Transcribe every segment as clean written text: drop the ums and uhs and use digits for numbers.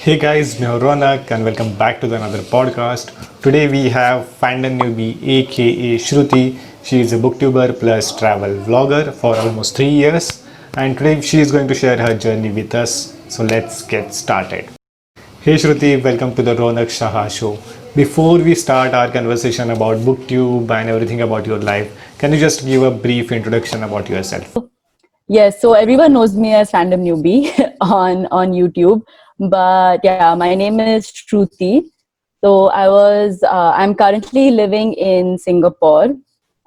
Hey guys, मैं हूं रौनक and welcome back to another podcast. Today we have Fandom Newbie aka Shruti. She is a booktuber plus travel vlogger for almost 3 years and today she is going to share her journey with us. So let's get started. Hey Shruti, welcome to the Ronak Shaha show. Before we start our conversation about booktube and everything about your life, can you just give a brief introduction about yourself? Yes, so everyone knows me as Fandom Newbie on YouTube, but yeah, my name is Shruti. So I'm currently living in Singapore,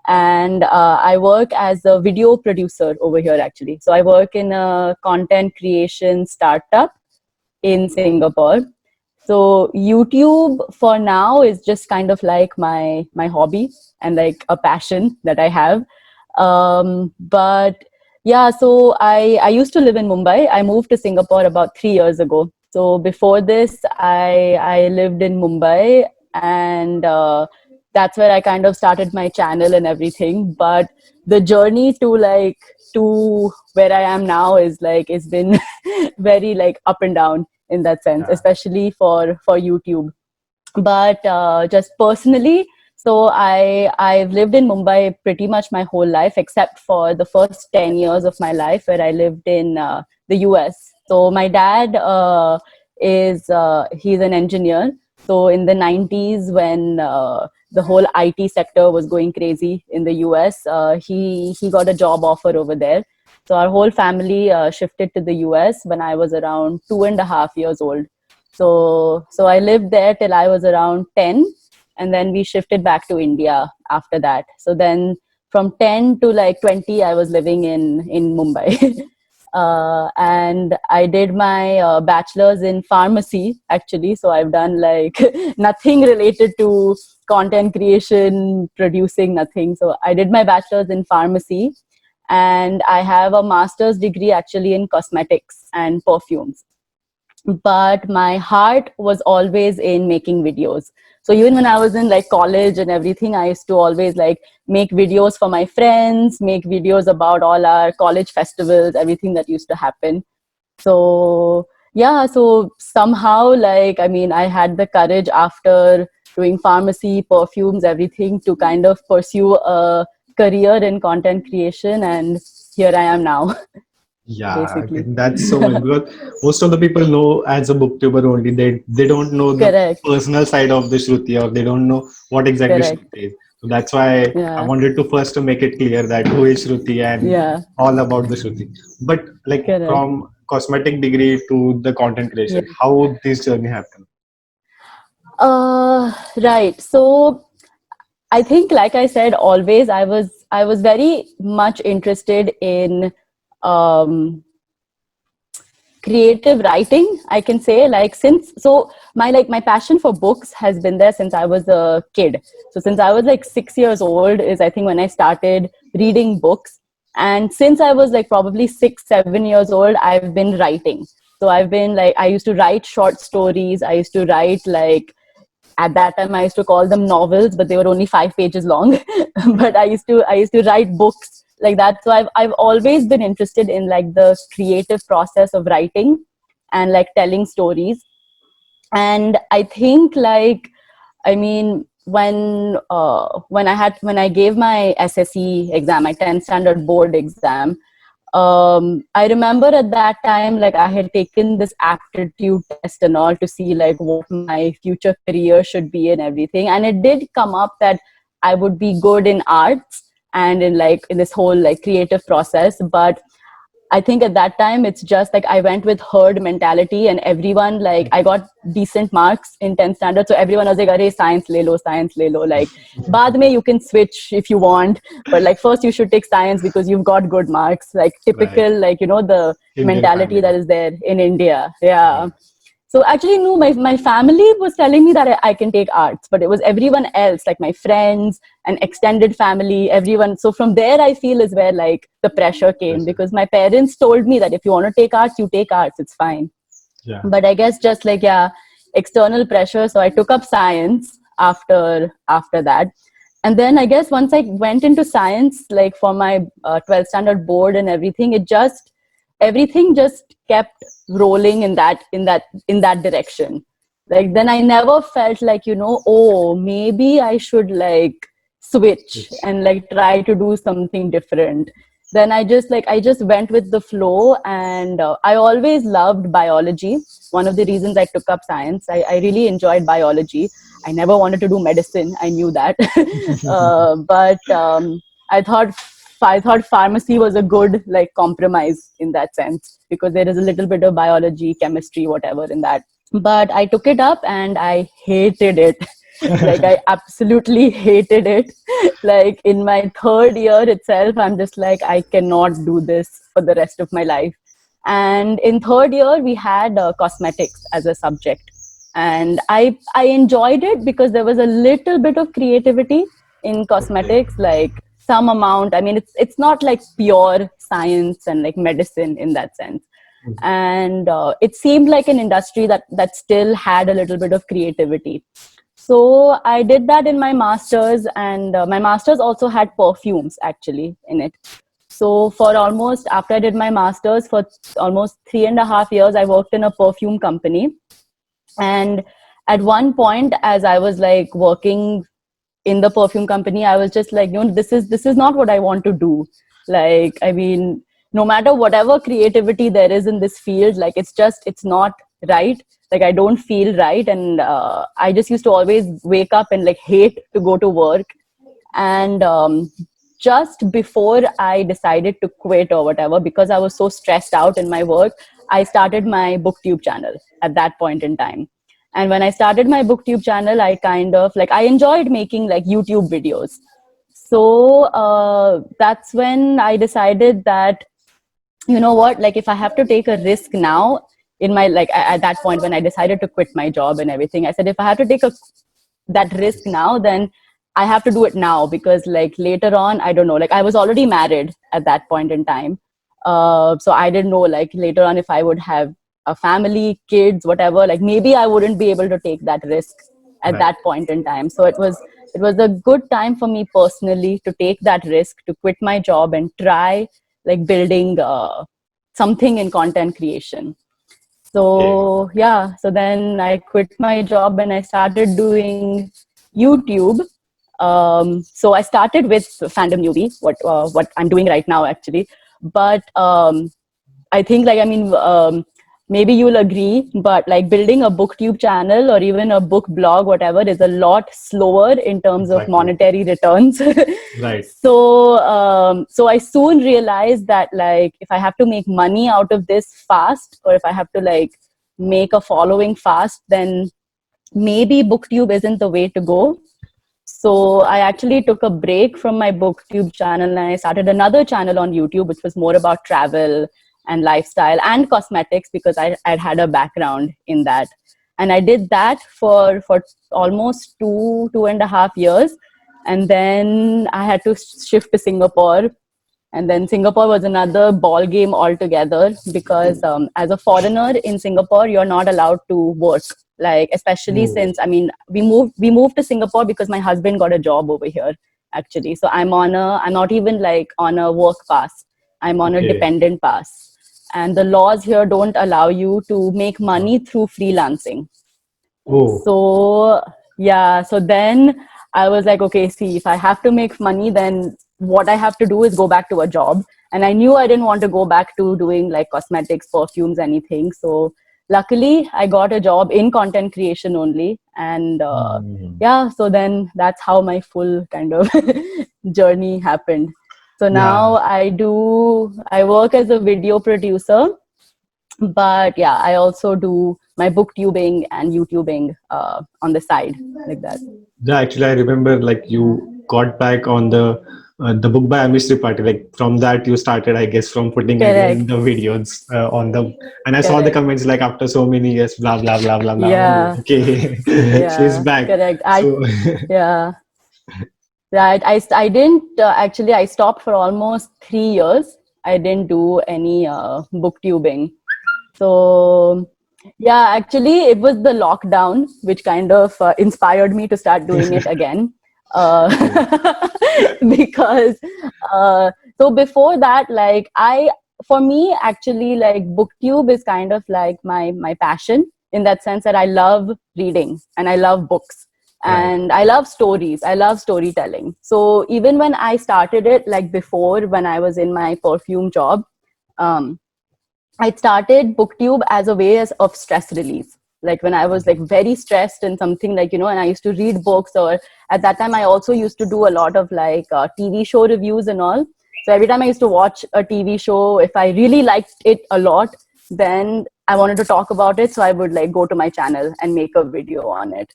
and I work as a video producer over here actually. So I work in a content creation startup in Singapore. So YouTube for now is just kind of like my hobby and like a passion that I have. But yeah, so I used to live in Mumbai. I moved to Singapore about 3 years ago. So before this, I lived in Mumbai, and that's where I kind of started my channel and everything. But the journey to where I am now is like it's been very like up and down in that sense, Yeah. especially for YouTube. But just personally, so I've lived in Mumbai pretty much my whole life, except for the first 10 years of my life where I lived in the US. So my dad is he's an engineer. So in the 90s, when the whole IT sector was going crazy in the US, he got a job offer over there. So our whole family shifted to the US when I was around 2.5 years old. So I lived there till I was around 10, and then we shifted back to India after that. So then from 10 to like 20, I was living in Mumbai. And I did my bachelor's in pharmacy actually. So I've done like nothing related to content creation, producing, nothing. So I did my bachelor's in pharmacy, and I have a master's degree actually in cosmetics and perfumes. But my heart was always in making videos. So even when I was in like college and everything, I used to always like make videos for my friends, make videos about all our college festivals, everything that used to happen. So yeah, so somehow like I mean I had the courage after doing pharmacy, perfumes, everything, to kind of pursue a career in content creation, and here I am now. Yeah, okay, Basically. that's so much because most of the people know as a booktuber only. They don't know the Correct. personal side of the Shruti or they don't know what exactly Correct. Shruti is. So that's why I Yeah. wanted to first to make it clear that who is Shruti and Yeah. all about the Shruti. But like Correct. from cosmetic degree to the content Yeah. creation, how this journey happened? Right. So I think, like I said, always I was very much interested in um, creative writing, I can say. Like since so my passion for books has been there since I was a kid. So since I was like 6 years old is I think when I started reading books. And since I was like probably 6 7 years old, I've been writing. So I've been like I used to write short stories. I used to write like at that time I used to call them novels, but they were only 5 pages long. But I used to write books like that. So I've always been interested in like the creative process of writing and like telling stories. And I think like I mean when I gave my SSE exam, my 10th standard board exam, I remember at that time like I had taken this aptitude test and all to see like what my future career should be and everything, and it did come up that I would be good in arts and in like in this whole like creative process. But I think at that time it's just like I went with herd mentality, and everyone like I got decent marks in 10th standard, so everyone was like, "Arey, science le lo." Like, baad mein you can switch if you want, but like first you should take science because you've got good marks. Like Right. typical, like the Indian mentality that family. is there in India. Yeah. Yeah. So actually, no, my family was telling me that I can take arts, but it was everyone else, like my friends and extended family, everyone. So from there, I feel is where like the pressure came, Pressure. because my parents told me that if you want to take arts, you take arts, it's fine. Yeah. But I guess just like, yeah, external pressure. So I took up science after that. And then I guess once I went into science, like for my 12th standard board and everything, it just everything just kept rolling in that direction. Like then I never felt like, oh, maybe I should like switch and like try to do something different. Then I just went with the flow, and I always loved biology. One of the reasons I took up science, I really enjoyed biology. I never wanted to do medicine, I knew that. But i thought I thought pharmacy was a good like compromise in that sense, because there is a little bit of biology, chemistry, whatever in that. But I took it up and I hated it. Like I absolutely hated it. Like in my third year itself, I'm just like, I cannot do this for the rest of my life. And in third year, we had cosmetics as a subject, and I enjoyed it because there was a little bit of creativity in Okay. cosmetics, like some amount. I mean, it's not like pure science and like medicine in that sense. And it seemed like an industry that still had a little bit of creativity. So I did that in my masters, and my masters also had perfumes actually in it. So for almost, after I did my masters, for almost 3.5 years, I worked in a perfume company. And at one point, as I was like working in the perfume company, I was just like, this is not what I want to do. Like, I mean, no matter whatever creativity there is in this field, like it's not right. Like I don't feel right. And I just used to always wake up and like hate to go to work. And just before I decided to quit or whatever, because I was so stressed out in my work, I started my booktube channel at that point in time. And when I started my booktube channel, I kind of like, I enjoyed making like YouTube videos. So that's when I decided that, you know what, like if I have to take a risk now in my, like at that point when I decided to quit my job and everything, I said, if I have to take that risk now, then I have to do it now, because like later on, I don't know, like I was already married at that point in time. So I didn't know like later on if I would have a family, kids, whatever, like maybe I wouldn't be able to take that risk at Right. that point in time. So it was a good time for me personally to take that risk, to quit my job and try like building something in content creation. Okay. So yeah, so then I quit my job and I started doing YouTube. So I started with Fandom Newbie, what I'm doing right now actually. But I think like, I mean, maybe you'll agree, but like building a booktube channel or even a book blog, whatever, is a lot slower in terms of Exactly. monetary returns. Right. So I soon realized that like if I have to make money out of this fast, or if I have to like make a following fast, then maybe booktube isn't the way to go. So I actually took a break from my booktube channel and I started another channel on YouTube, which was more about travel and lifestyle and cosmetics, because I'd had a background in that. And I did that for almost 2.5 years. And then I had to shift to Singapore. And then Singapore was another ball game altogether, because as a foreigner in Singapore, you're not allowed to work. Like especially Oh, since, I mean, we moved to Singapore because my husband got a job over here actually. So I'm not even like on a work pass. I'm on a okay. dependent pass. And the laws here don't allow you to make money through freelancing. Oh, So yeah, so then I was like, okay, see, if I have to make money, then what I have to do is go back to a job. And I knew I didn't want to go back to doing like cosmetics, perfumes, anything. So luckily I got a job in content creation only. And mm, yeah, so then that's how my full kind of journey happened. So yeah. now I work as a video producer, but yeah, I also do my booktubing and YouTubing on the side, like that. Yeah, actually, I remember like you got back on the book by Amish Tripathi. Like from that, you started, I guess, from putting again Correct. the videos on the. And I saw the Correct. comments like after so many years, blah blah blah blah blah. Oh, Yeah. okay, she's Yeah. back. Correct. So Yeah. Right. I didn't actually, I stopped for almost 3 years. I didn't do any booktubing. So yeah, actually, it was the lockdown which kind of inspired me to start doing it again. Uh, okay, because so before that, like for me, actually, like booktube is kind of like my passion, in that sense that I love reading and I love books Right. and I love stories. I love storytelling. So even when I started it, like before, when I was in my perfume job, um, I started booktube as a way of stress release. Like when I was like very stressed and something, like, and I used to read books, or at that time I also used to do a lot of like TV show reviews and all. So every time I used to watch a TV show, if I really liked it a lot, then I wanted to talk about it. So I would like go to my channel and make a video on it.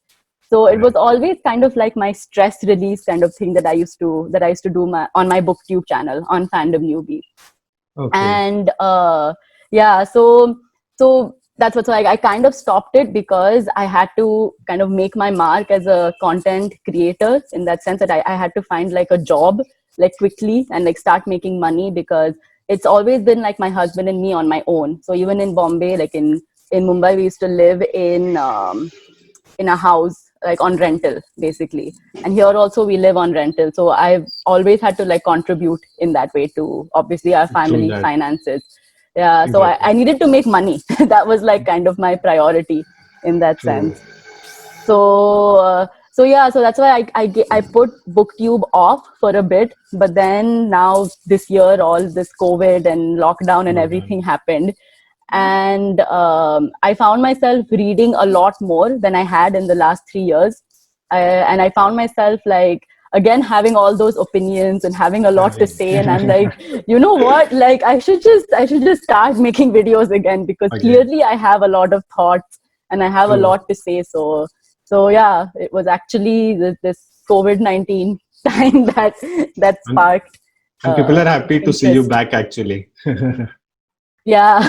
So it was Right. always kind of like my stress release kind of thing that I used to do on my booktube channel on Fandom Newbie. Okay. And yeah, so that's what, so I kind of stopped it because I had to kind of make my mark as a content creator, in that sense that I had to find like a job like quickly and like start making money, because it's always been like my husband and me on my own. So even in Bombay, like in Mumbai, we used to live in a house like on rental basically, and here also we live on rental. So I've always had to like contribute in that way to obviously our True family that. finances. Yeah, so I Exactly. needed to make money. That was like kind of my priority in that True. sense. So yeah, so that's why I put booktube off for a bit, but then now this year all this COVID and lockdown and Lockdown. everything happened, and I found myself reading a lot more than I had in the last 3 years. And I found myself like again having all those opinions and having a lot to Having say, and I'm like, you know what, like I should just start making videos again, because again. clearly I have a lot of thoughts and I have a True. lot to say. So yeah, it was actually this COVID-19 time that And sparked people are happy to see you interest. back actually. Yeah.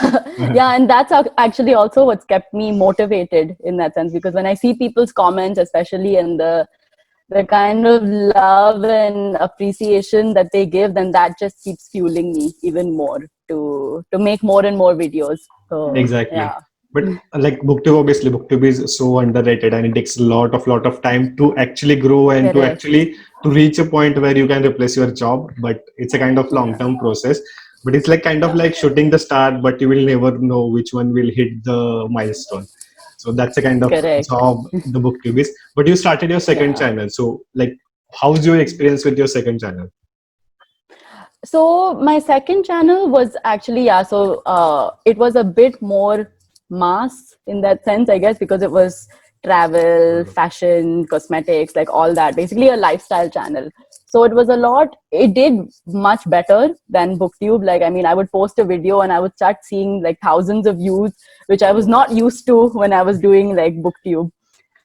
Yeah, and that's actually also what's kept me motivated in that sense, because when I see people's comments, especially in the kind of love and appreciation that they give, then that just keeps fueling me even more to make more and more videos. So Exactly. yeah. But like booktube, obviously booktube is so underrated and it takes a lot of time to actually grow and to Correct. actually to reach a point where you can replace your job. But it's a kind of long Yeah. term process. But it's like kind of Yeah. like shooting the star, but you will never know which one will hit the milestone. So that's a kind of Correct. job the booktube is. But you started your second Yeah. channel. So like how's your experience with your second channel? So my second channel was actually, yeah, so it was a bit more mass in that sense, I guess, because it was travel, fashion, cosmetics, like all that, basically a lifestyle channel. So it was a lot, it did much better than booktube. Like, I mean, I would post a video and I would start seeing like thousands of views, which I was not used to when I was doing like booktube.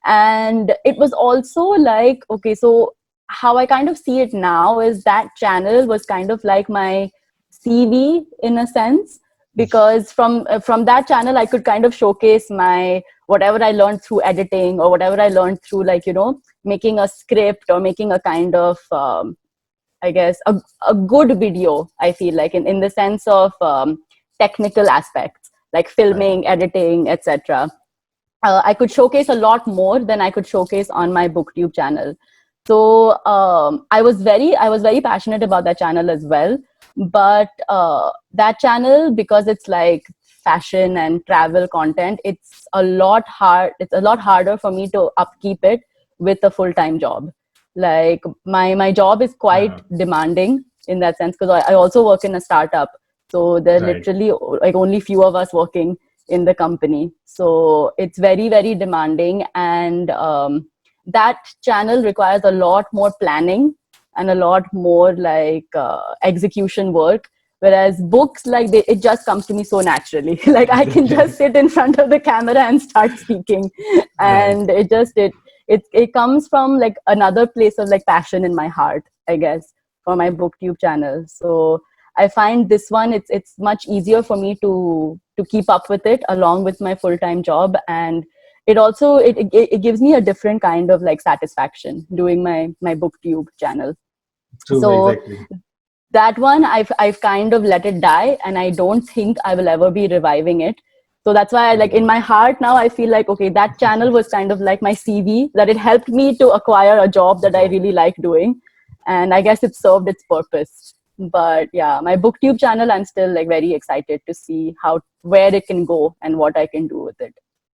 And it was also like, okay, so how I kind of see it now is that channel was kind of like my CV in a sense, because from that channel I could kind of showcase my whatever I learned through editing, or whatever I learned through, like, making a script or making a kind of I guess a good video, I feel like, in the sense of technical aspects like Right. filming, editing, etc. I could showcase a lot more than I could showcase on my booktube channel. So I was very passionate about that channel as well. But that channel, because it's like fashion and travel content, it's a lot harder for me to upkeep it with a full-time job. Like my job is quite Yeah. demanding in that sense, because I also work in a startup. So there are Right. literally like only few of us working in the company. So it's very, very demanding. And that channel requires a lot more planning and a lot more like execution work. Whereas books, like it just comes to me so naturally. Like I can just sit in front of the camera and start speaking, Right. and it comes from like another place of like passion in my heart, I guess, for my booktube channel. So I find this one, it's much easier for me to keep up with it along with my full-time job. And it also it gives me a different kind of like satisfaction doing my booktube channel. True. So Exactly. that one I've kind of let it die, and I don't think I will ever be reviving it. So that's why like in my heart now I feel like, okay, that channel was kind of like my CV, that it helped me to acquire a job that I Job. really like doing, and I guess it served its purpose But yeah, my booktube channel, I'm still like very excited to see where it can go and what I can do with it.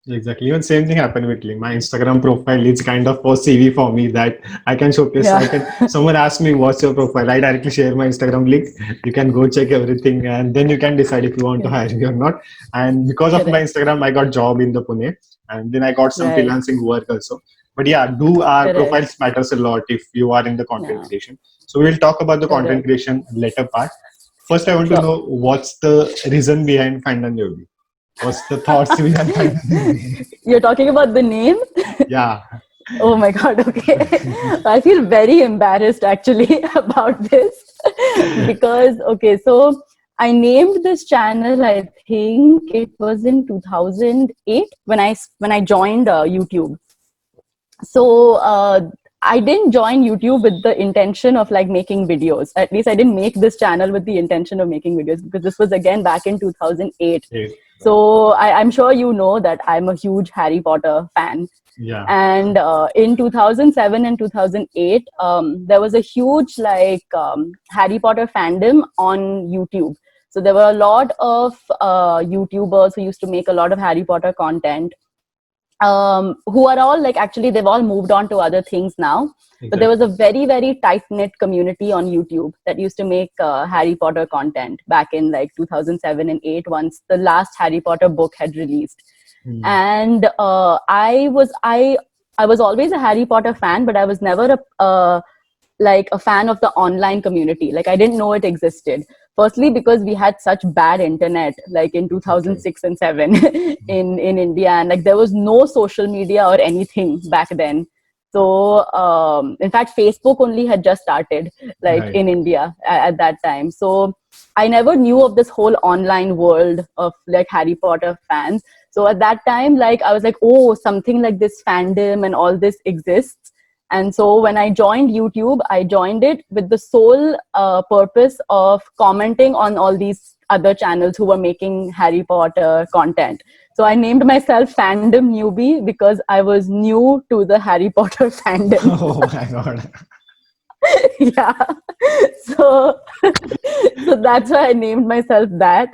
Exactly. Even same thing happened with me. My Instagram profile is kind of a CV for me that I can showcase. Yeah. I can. Someone asks me, "What's your profile?" I directly share my Instagram link. You can go check everything, and then you can decide if you want to Yeah. hire me or not. And because of my Correct. Instagram, I got job in the Pune, and then I got some Right. freelancing work also. But yeah, do our Correct. profiles matters a lot if you are in the content Yeah. creation. So we'll talk about the content Correct. creation later part. First, I want to Sure. know what's the reason behind Fandan Yogi. What's the thoughts behind Fandan Yogi? You're talking about the name? Yeah. Oh my God. Okay. I feel very embarrassed actually about this because, okay, so I named this channel, I think it was in 2008 when I joined YouTube. So I didn't join YouTube with the intention of like making videos. At least I didn't make this channel with the intention of making videos, because this was again back in 2008. Yes. So I'm sure you know that I'm a huge Harry Potter fan. Yeah. And in 2007 and 2008, there was a huge Harry Potter fandom on YouTube. So there were a lot of YouTubers who used to make a lot of Harry Potter content, who are all like, actually they've all moved on to other things now. But there was a very, very tight knit community on YouTube that used to make Harry Potter content back in like 2007 and 8, once the last Harry Potter book had released. And I was always a Harry Potter fan, but I was never a fan of the online community. Like I didn't know it existed. Firstly, because we had such bad internet, like in 2006 and 7 in India, and like there was no social media or anything back then. So in fact, Facebook only had just started, like Right. in India at that time. So I never knew of this whole online world of like Harry Potter fans. So at that time, like I was like, oh, something like this fandom and all this exists. And so when I joined YouTube, I joined it with the sole purpose of commenting on all these other channels who were making Harry Potter content. So I named myself Fandom Newbie because I was new to the Harry Potter fandom. Oh my god. Yeah. So so that's why I named myself that.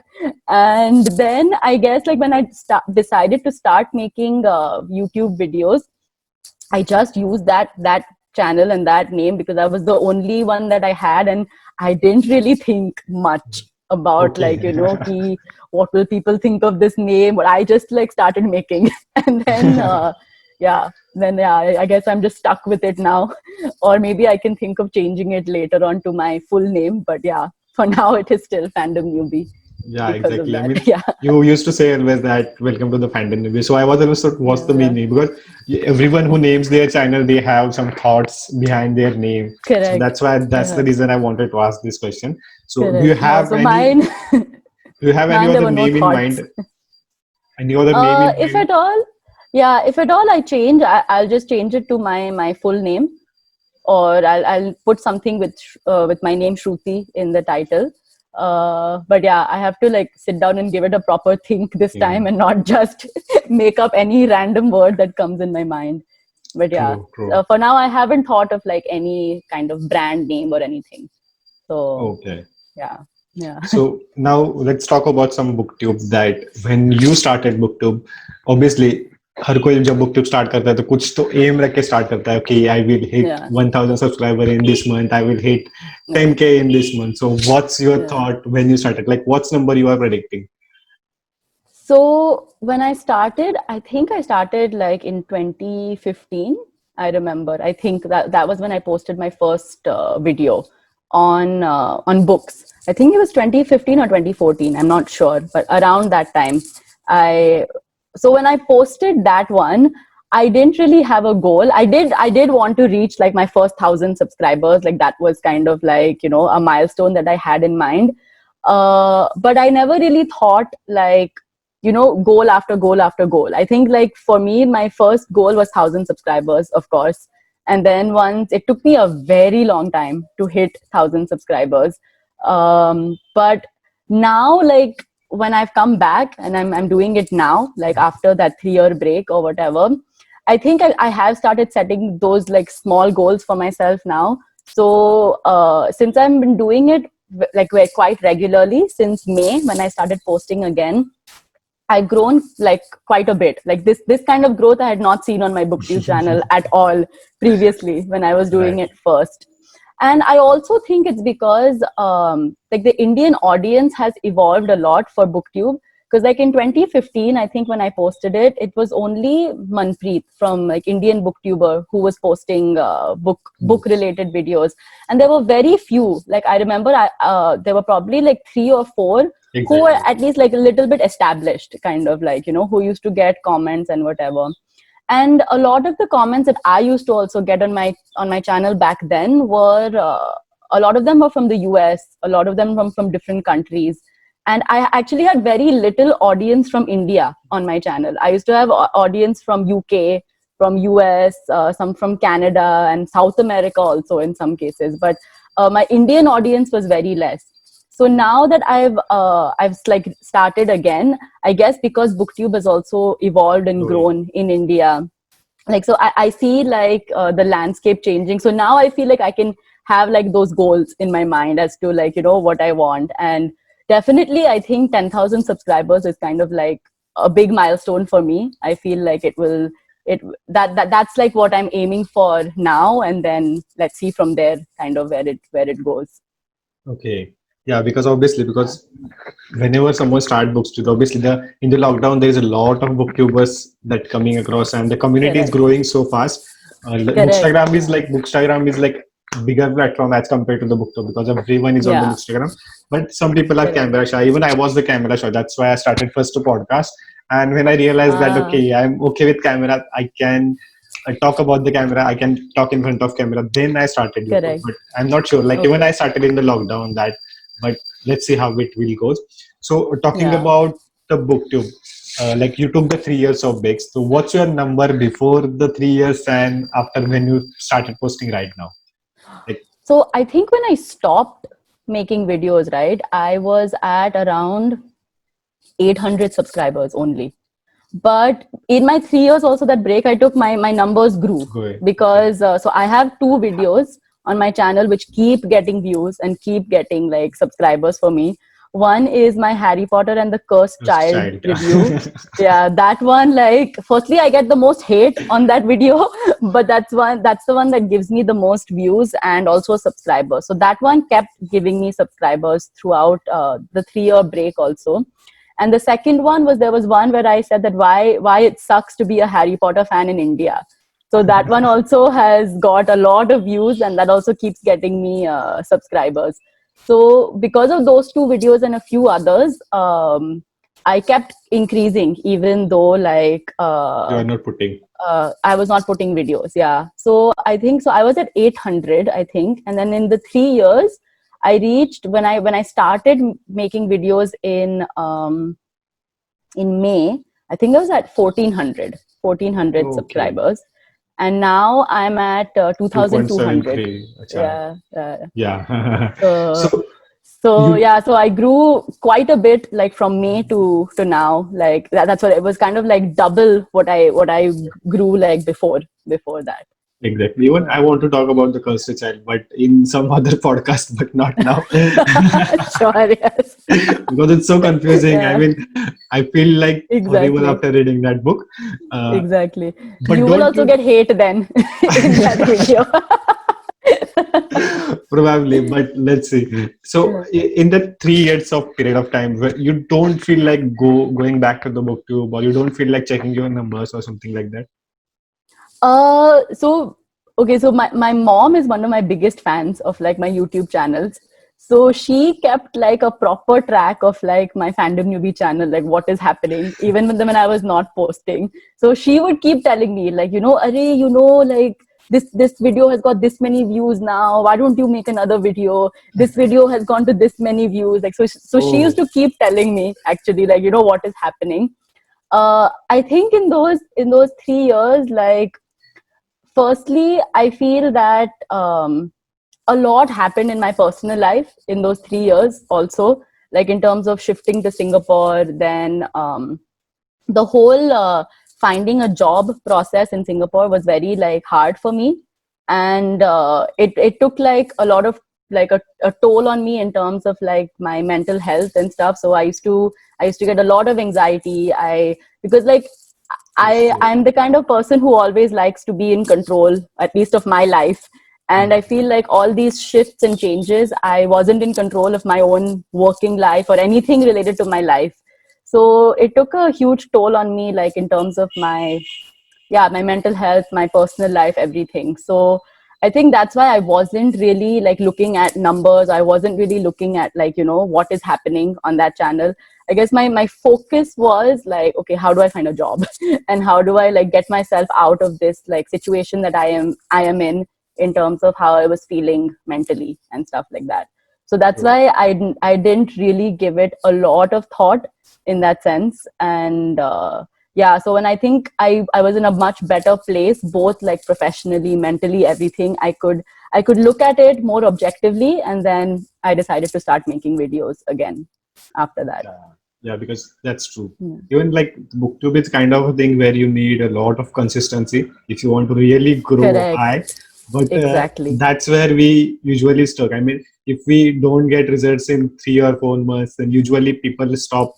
And then I guess like when I decided to start making YouTube videos, I just used that channel and that name because I was the only one that I had, and I didn't really think much about like, you know, what will people think of this name. But I just like started making, and then I guess I'm just stuck with it now, or maybe I can think of changing it later on to my full name. But yeah, for now it is still Fandom Newbie. Yeah, Because of exactly. I that. mean, Yeah. you used to say always that welcome to the fandom newbie. So I was always thought, what's the Yeah. meaning? Because everyone who names their channel, they have some thoughts behind their name. So Correct. that's the reason I wanted to ask this question. So do you Correct. No, have so any mine, mine, there other were no name in thoughts. mind? Any other name in If mind? at all, yeah, if at all I change, I'll just change it to my full name, or I'll put something with my name Shruti in the title. But yeah, I have to like sit down and give it a proper think this time, and not just make up any random word that comes in my mind. But yeah, True. for now I haven't thought of like any kind of brand name or anything. So Okay. yeah, yeah. So now let's talk about some booktube. That when you started booktube, obviously हर कोई जब booktube start करता है तो कुछ तो aim रख के start करता है. Okay, I will hit Yeah. 1,000 subscriber in this month. I will hit 10K in this month. So what's your thought when you started? Like what's number you are predicting? So when I started, I think I started like in 2015. I remember. I think that was when I posted my first video on books. I think it was 2015 or 2014. I'm not sure, but around that time, I. So when I posted that one, I didn't really have a goal. I did want to reach like my first 1,000 subscribers. Like that was kind of like, you know, a milestone that I had in mind. But I never really thought like, you know, goal after goal after goal. I think like for me, my first goal was 1,000 subscribers, of course. And then once it took me a very long time to hit 1,000 subscribers. But now, like when I've come back and I'm doing it now, like after that 3-year break or whatever, I think I have started setting those like small goals for myself now. So since I've been doing it quite regularly since May when I started posting again. I've grown like quite a bit. Like this kind of growth I had not seen on my BookTube channel at all previously when I was doing Right. it first. And I also think it's because like the Indian audience has evolved a lot for BookTube. Because like in 2015, I think when I posted it, it was only Manpreet from like Indian BookTuber who was posting book related videos, and there were very few. Like I remember, there were probably like 3 or 4 who were Exactly. at least like a little bit established, kind of like, you know, who used to get comments and whatever. And a lot of the comments that I used to also get on my channel back then were a lot of them were from the US, a lot of them from different countries. And I actually had very little audience from India on my channel. I used to have audience from UK, from US, some from Canada and South America also in some cases, but my Indian audience was very less. So now that I've like started again, I guess because BookTube has also evolved and Growing. grown in India. Like, so I see like the landscape changing. So now I feel like I can have like those goals in my mind as to like, you know, what I want. And definitely I think 10,000 subscribers is kind of like a big milestone for me. I feel like that's like what I'm aiming for now. And then let's see from there kind of where it goes. Okay. Yeah, because obviously, because whenever someone start books, obviously the in the lockdown there is a lot of booktubers that coming across, and the community is Correct. growing so fast. Correct. Bookstagram is like bigger platform as compared to the booktube because everyone is on the Yeah. Bookstagram. But some people are Correct. camera shy. Even I was the camera shy. That's why I started first to podcast. And when I realized that Ah, okay, I'm okay with camera, I can talk about the camera, I can talk in front of camera. Then I started YouTube. correct. But I'm not sure. Like even Okay. I started in the lockdown that, but let's see how it will go. So talking Yeah. about the booktube, like you took the 3 years of breaks. So what's your number before the 3 years and after when you started posting right now? Like So I think when I stopped making videos, right, I was at around 800 subscribers only. But in my 3 years also that break I took, my numbers grew going. Okay. because so I have 2 videos on my channel which keep getting views and keep getting like subscribers for me. One is my Harry Potter and the Cursed First Child child. review. Yeah, that one, like, firstly I get the most hate on that video, but that's the one that gives me the most views and also subscribers. So that one kept giving me subscribers throughout the 3 year break also. And the second one was, there was one where I said that why it sucks to be a Harry Potter fan in India. So that one also has got a lot of views, and that also keeps getting me subscribers. So because of those 2 videos and a few others, I kept increasing, even though like You are not putting. I was not putting videos. Yeah. So I think so. I was at 800, I think, and then in the 3 years, I reached when I started making videos in May. I think I was at 1,400 Okay. subscribers, and now I'm at 2,200. 2.73. Acha. Yeah. Yeah. Uh, So so you yeah, so I grew quite a bit, like from May to now. Like that's what it was, kind of like double what I grew like before that. exactly. Even I want to talk about the cursed child, but in some other podcast, but not now. Sure, yes. Because it's so confusing. I Yeah, mean, I feel like horrible exactly. after reading that book. Uh, Exactly. but You will don't also you get hate then in that video. probably? But let's see. So in that 3 years of period of time, where you don't feel like going back to the booktube, or you don't feel like checking your numbers or something like that. So okay, so my mom is one of my biggest fans of like my YouTube channels. So she kept like a proper track of like my fandom newbie channel, like what is happening, even when I was not posting. So she would keep telling me, like, Arey, like this video has got this many views now. Why don't you make another video? This video has gone to this many views. Like, so she used Oh, to keep telling me actually, like, what is happening. I think in those 3 years, like, firstly, I feel that a lot happened in my personal life in those 3 years also, like in terms of shifting to Singapore, then the whole finding a job process in Singapore was very like hard for me. And it took like a lot of a toll on me in terms of like my mental health and stuff. So I used to get a lot of anxiety. Because like I'm the kind of person who always likes to be in control, at least of my life. And I feel like all these shifts and changes, I wasn't in control of my own working life or anything related to my life. So it took a huge toll on me, like in terms of my mental health, my personal life, everything. So I think that's why I wasn't really like looking at numbers. I wasn't really looking at like, what is happening on that channel. I guess my focus was like, okay, how do I find a job? And how do I like get myself out of this like situation that I am in terms of how I was feeling mentally and stuff like that. So that's why I didn't really give it a lot of thought in that sense. And yeah, so when I think I was in a much better place, both like professionally, mentally, everything, I could look at it more objectively, and then I decided to start making videos again after that. Yeah, because that's true. Yeah. Even like booktube is kind of a thing where you need a lot of consistency if you want to really grow Correct. high. But Exactly. that's where we usually stuck. I mean, if we don't get results in 3 or 4 months, then usually people stop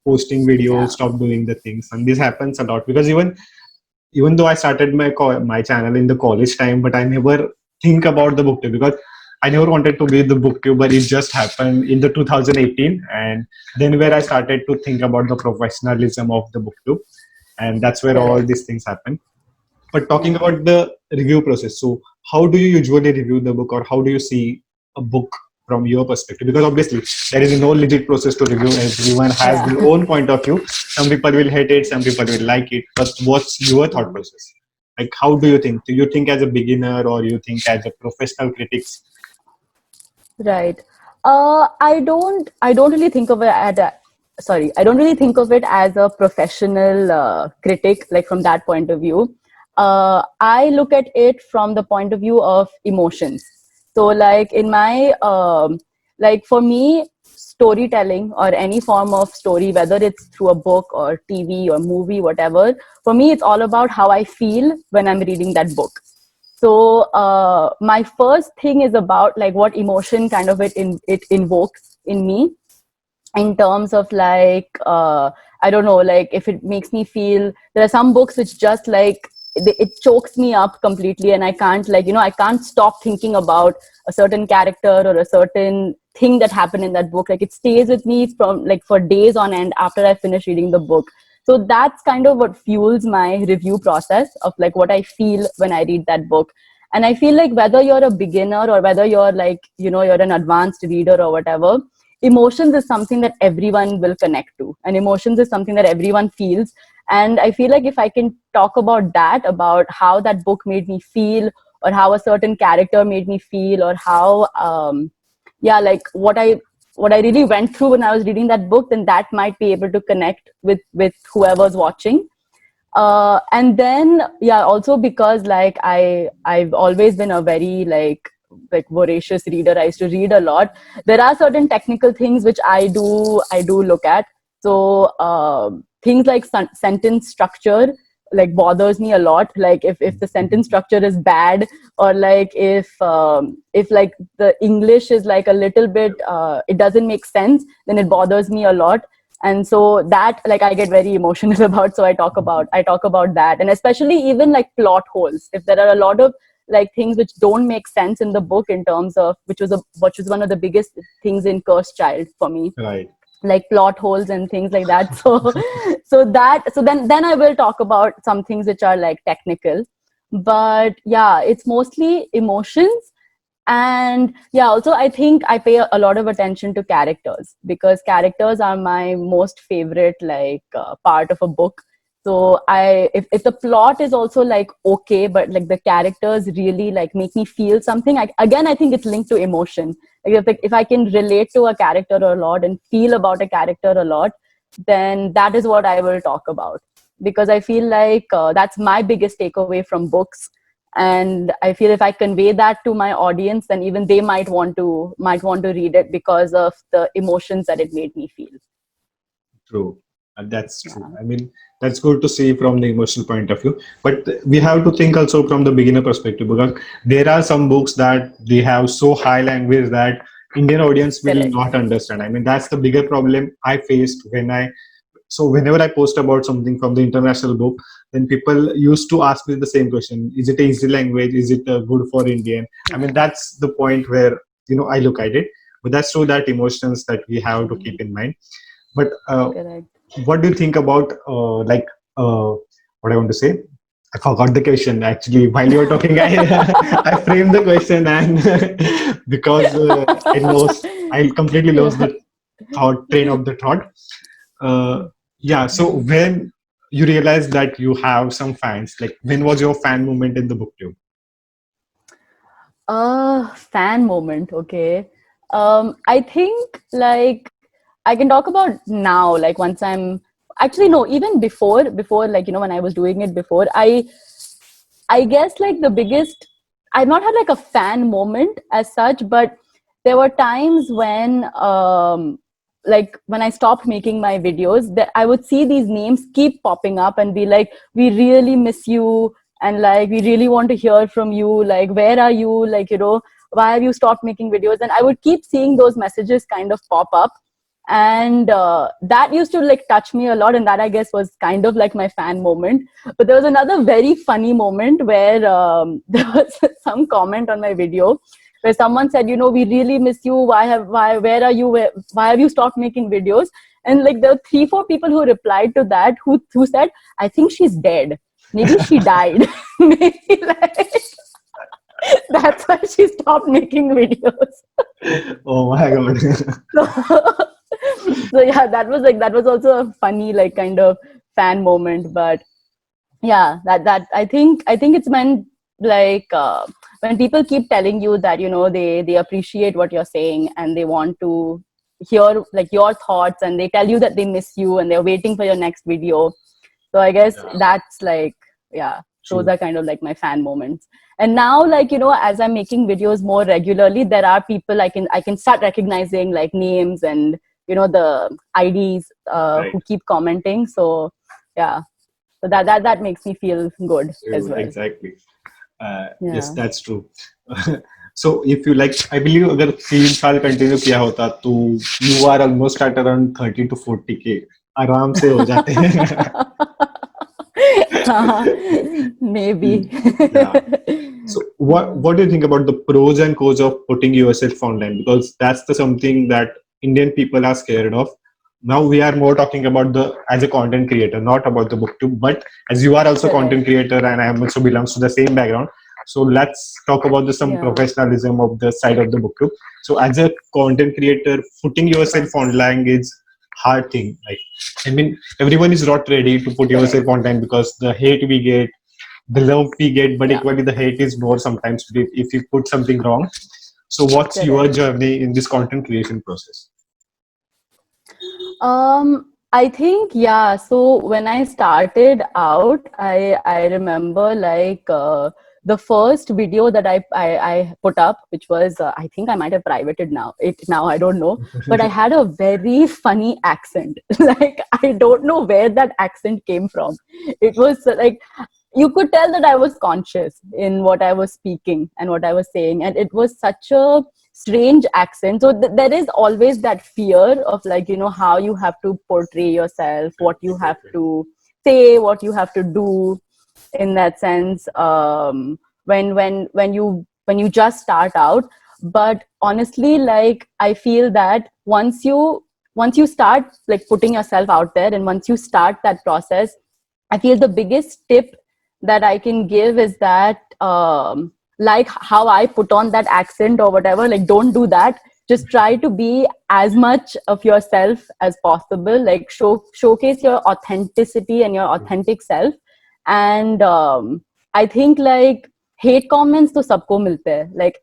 posting videos, Yeah. stop doing the things, and this happens a lot. Because even though I started my channel in the college time, but I never think about the booktube because I never wanted to be the booktuber. It just happened in the 2018, and then where I started to think about the professionalism of the booktube, and that's where all Correct. these things happen. But talking Yeah. about the review process, so how do you usually review the book, or how do you see a book from your perspective? Because obviously there is no legit process to review. Everyone has Yeah. their own point of view. Some people will hate it, some people will like it. But what's your thought process? Like, how do you think? Do you think as a beginner, or you think as a professional critics? Right. I don't really think of it I don't really think of it as a professional critic, like from that point of view. I look at it from the point of view of emotions. So like in my like for me, storytelling or any form of story, whether it's through a book or TV or movie, whatever, for me it's all about how I feel when I'm reading that book. So my first thing is about like what emotion kind of it invokes in me, in terms of like I don't know, like if it makes me feel. There are some books which just like it chokes me up completely, and I can't, like, I can't stop thinking about a certain character or a certain thing that happened in that book. Like it stays with me from like for days on end after I finish reading the book. So that's kind of what fuels my review process of like what I feel when I read that book. And I feel like whether you're a beginner or whether you're like, you're an advanced reader or whatever, emotions is something that everyone will connect to, and emotions is something that everyone feels. And I feel like if I can talk about that, about how that book made me feel, or how a certain character made me feel, or how yeah, like what I really went through when I was reading that book, then that might be able to connect with whoever's watching. And then yeah, also because like I've always been a very like voracious reader. I used to read a lot. There are certain technical things which I do look at. So things like sentence structure like bothers me a lot. Like if the sentence structure is bad, or like if like the English is like a little bit it doesn't make sense, then it bothers me a lot. And so that, like, I get very emotional about. So I talk about that. And especially even like plot holes, if there are a lot of like things which don't make sense in the book, in terms of which was one of the biggest things in Cursed Child for me, Right. like plot holes and things like that. So then I will talk about some things which are like technical. But yeah, it's mostly emotions. And yeah, also I think I pay a lot of attention to characters, because characters are my most favorite like part of a book. So if the plot is also like okay, but like the characters really like make me feel something, I think it's linked to emotion. Like if I can relate to a character a lot and feel about a character a lot, then that is what I will talk about. Because I feel like that's my biggest takeaway from books. And I feel if I convey that to my audience, then even they might want to read it because of the emotions that it made me feel. True. And that's true. Yeah. I mean, That's good to see from the emotional point of view. But we have to think also from the beginner perspective, because there are some books that they have so high language that Indian audience will Correct. not understand. I mean, that's the bigger problem I faced when I so whenever I post about something from the international book, then people used to ask me the same question: is it a easy language? Is it good for Indian? I mean, that's the point where I look at it. But that's true that emotions that we have to keep in mind. But Correct. what do you think about what I want to say? I forgot the question actually. While you were talking, I I framed the question, and because I completely lost Yeah. the train of the thought. Uh, yeah. So when you realized that you have some fans, like when was your fan moment in the booktube? Fan moment. Okay. I think like I can talk about now. Like once I'm actually no, even before like when I was doing it before, I guess like the biggest, I've not had like a fan moment as such, but there were times when, like when I stopped making my videos, that I would see these names keep popping up and be like, "We really miss you," and like, "We really want to hear from you." Like, "Where are you?" Like, "Why have you stopped making videos?" And I would keep seeing those messages kind of pop up, and that used to like touch me a lot, and that I guess was kind of like my fan moment. But there was another very funny moment where there was some comment on my video where someone said, "We really miss you. Where are you? Why have you stopped making videos?" And like there were 3-4 people who replied to that, who said, "I think she's dead. Maybe she died. Maybe like that's why she stopped making videos." Oh my god. So, so yeah, that was also a funny like kind of fan moment. But yeah, that I think it's meant like when people keep telling you that they appreciate what you're saying and they want to hear like your thoughts, and they tell you that they miss you and they're waiting for your next video. So I guess Yeah, that's like, yeah, those true. are kind of like my fan moments. And now, like as I'm making videos more regularly, there are people I can start recognizing like names and the IDs Right. who keep commenting. So yeah, so that makes me feel good as well. Exactly. Yes, Yeah. that's true. So if you like, I believe अगर 3 साल continue किया होता तो you are almost at around 30 to 40K आराम से हो जाते हैं. Maybe. Yeah. So what do you think about the pros and cons of putting yourself online? Because that's the something that Indian people are scared of. Now we are more talking about the as a content creator, not about the booktube. But as you are also Correct. content creator, and I am also belongs to the same background, so let's talk about the some Yeah. professionalism of the side of the booktube. So as a content creator, putting yourself online is hard thing. Like I mean, everyone is not ready to put yourself Correct. online because the hate we get, the love we get, but Yeah. equally the hate is more sometimes if you put something wrong. So what's your Correct. journey in this content creation process? I think, yeah. So when I started out, I remember like the first video that I put up, which was I think I might have privated now I don't know, but I had a very funny accent. Like I don't know where that accent came from. It was like you could tell that I was conscious in what I was speaking and what I was saying, and it was such a strange accent. So there is always that fear of like how you have to portray yourself, what you have to say, what you have to do in that sense, when you just start out. But honestly, like I feel that once you start like putting yourself out there, and once you start that process, I feel the biggest tip that I can give is that, like how I put on that accent or whatever, like don't do that. Just try to be as much of yourself as possible. Like showcase your authenticity and your authentic self. And I think like hate comments to sabko milte hai. Like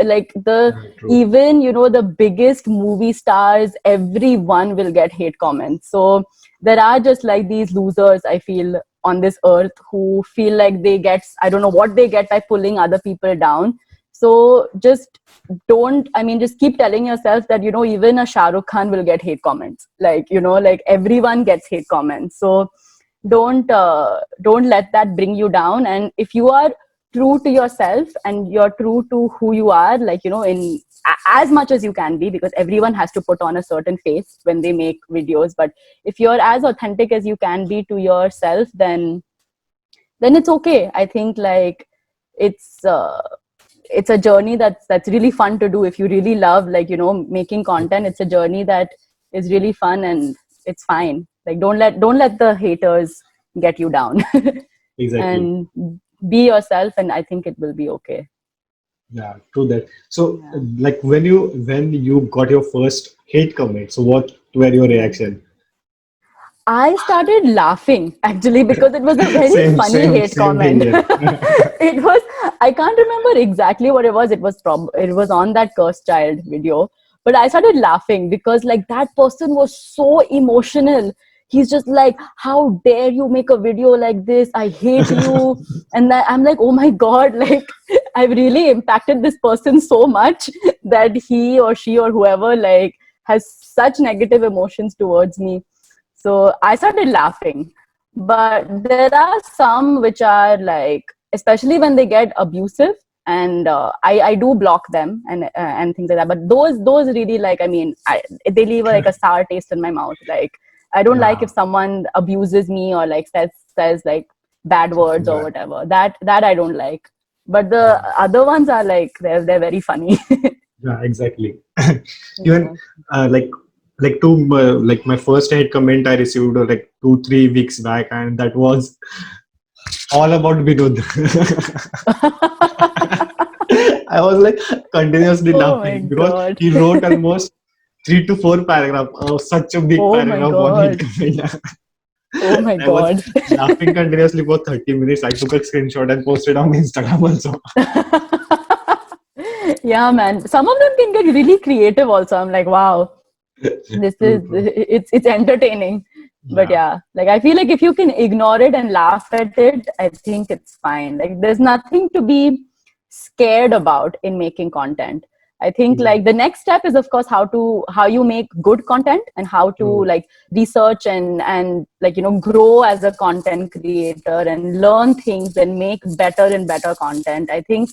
like the True. even the biggest movie stars, everyone will get hate comments. So there are just like these losers, I feel, on this earth, who feel like they get, I don't know what they get by pulling other people down. So just just keep telling yourself that even a Shah Rukh Khan will get hate comments, like like everyone gets hate comments. So don't let that bring you down. And if you are true to yourself and you're true to who you are, like, you know, in as much as you can be, because everyone has to put on a certain face when they make videos, but if you're as authentic as you can be to yourself, then it's okay. I think, like, it's it's a journey that's really fun to do. If you really love, like, you know, making content, it's a journey that is really fun, and it's fine. Like, don't let the haters get you down. Exactly. And be yourself, and I think it will be okay. Yeah, true that. So, Yeah. like when you got your first hate comment, so what were your reaction? I started laughing actually, because it was a very Same, funny same, hate same thing comment. here. It was, I can't remember exactly what it was. It was on that cursed child video. But I started laughing because, like, that person was so emotional. He's just like, "How dare you make a video like this? I hate you." And I'm like, "Oh my god!" Like, I've really impacted this person so much that he or she or whoever, like, has such negative emotions towards me. So I started laughing. But there are some which are like, especially when they get abusive, and I do block them and things like that. But those really, like, I mean, they leave like a sour taste in my mouth. Like, I don't like Yeah, if someone abuses me or like says like bad something words or bad. whatever. That I don't like. But the Yeah, other ones are like, they're very funny. yeah, exactly. Even Yeah. like my first hate comment I received like 2 3 weeks back, and that was all about Vinod. I was like continuously Oh my laughing because god. he wrote almost 3 to 4 paragraph, such a big Oh my paragraph on hate god. comment. Oh my I was god. laughing continuously for 30 minutes. I took a screenshot and posted on Instagram also. Yeah, man. Some of them can get really creative also. I'm like, wow, this True, is true. it's entertaining. But Yeah, yeah, like, I feel like if you can ignore it and laugh at it, I think it's fine. Like, there's nothing to be scared about in making content. I think, like, exactly. the next step is, of course, how you make good content, and how to, True. like, research and like, you know, grow as a content creator and learn things and make better and better content. I think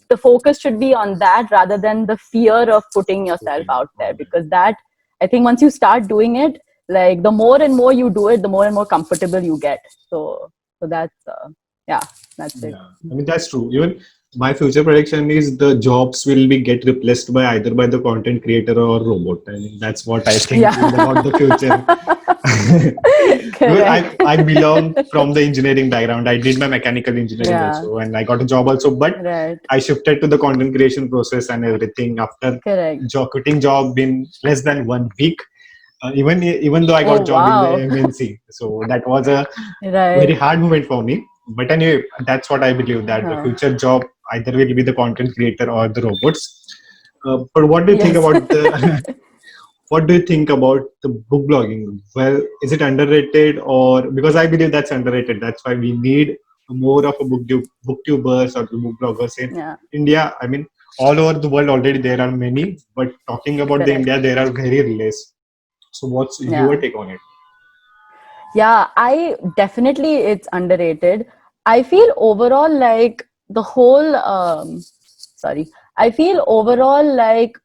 the focus should be on that rather than the fear of putting yourself Putting out there, on that. because that, I think, once you start doing it, like, the more and more you do it, the more and more comfortable you get. So that's yeah, that's it. Yeah, I mean that's true. Even my future prediction is the jobs will be get replaced by either by the content creator or robot. I mean that's what I think Yeah. is about the future. Because Correct. I belong from the engineering background. I did my mechanical engineering Yeah. also, and I got a job also. But Right. I shifted to the content creation process and everything after Correct. quitting job in less than 1 week. Even though I Oh got job in the wow. MNC, so that was a very Right. hard moment for me. But anyway, that's what I believe that the Huh. future job either will be the content creator or the robots. But what do you think Yes. about the what do you think about the book blogging? Well, is it underrated or because I believe that's underrated. That's why we need more of a booktubers or the book bloggers in Yeah. India. I mean, all over the world already there are many, but talking about the Correct. India, there are very less. So, what's your Yeah. take on it? Yeah, I definitely, it's underrated. I feel overall like the whole sorry. I feel overall like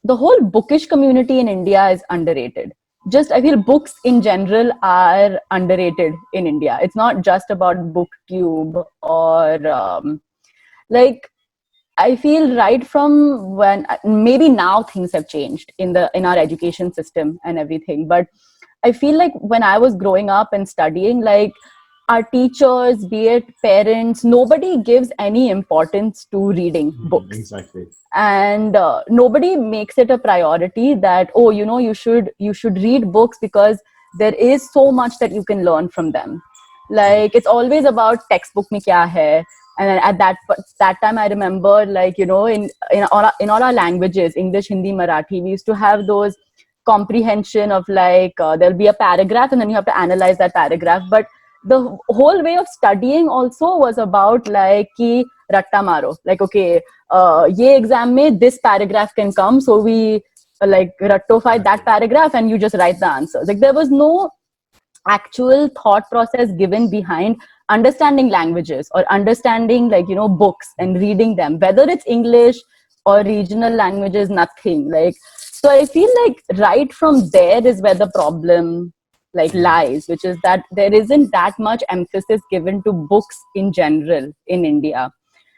the whole bookish community in India is underrated. Just, I feel books in general are underrated in India. It's not just about booktube or like, I feel right from when, maybe now things have changed in our education system and everything, but I feel like when I was growing up and studying, like, our teachers, be it parents, nobody gives any importance to reading books, Exactly. and nobody makes it a priority that, oh, you know, you should read books because there is so much that you can learn from them. Like, it's always about textbook mein kya hai. And at that time, I remember, like, you know, in all our languages, English, Hindi, Marathi, we used to have those comprehension of, like, there'll be a paragraph and then you have to analyze that paragraph. But the whole way of studying also was about, like, ki ratta maro, like, okay, ye exam mein this paragraph can come, so we like rattofy that Exactly. paragraph and you just write the answers. Like, there was no actual thought process given behind understanding languages or understanding, like, books and reading them, whether it's English or regional languages, nothing. Like, so I feel like right from there is where the problem like lies, which is that there isn't that much emphasis given to books in general in India.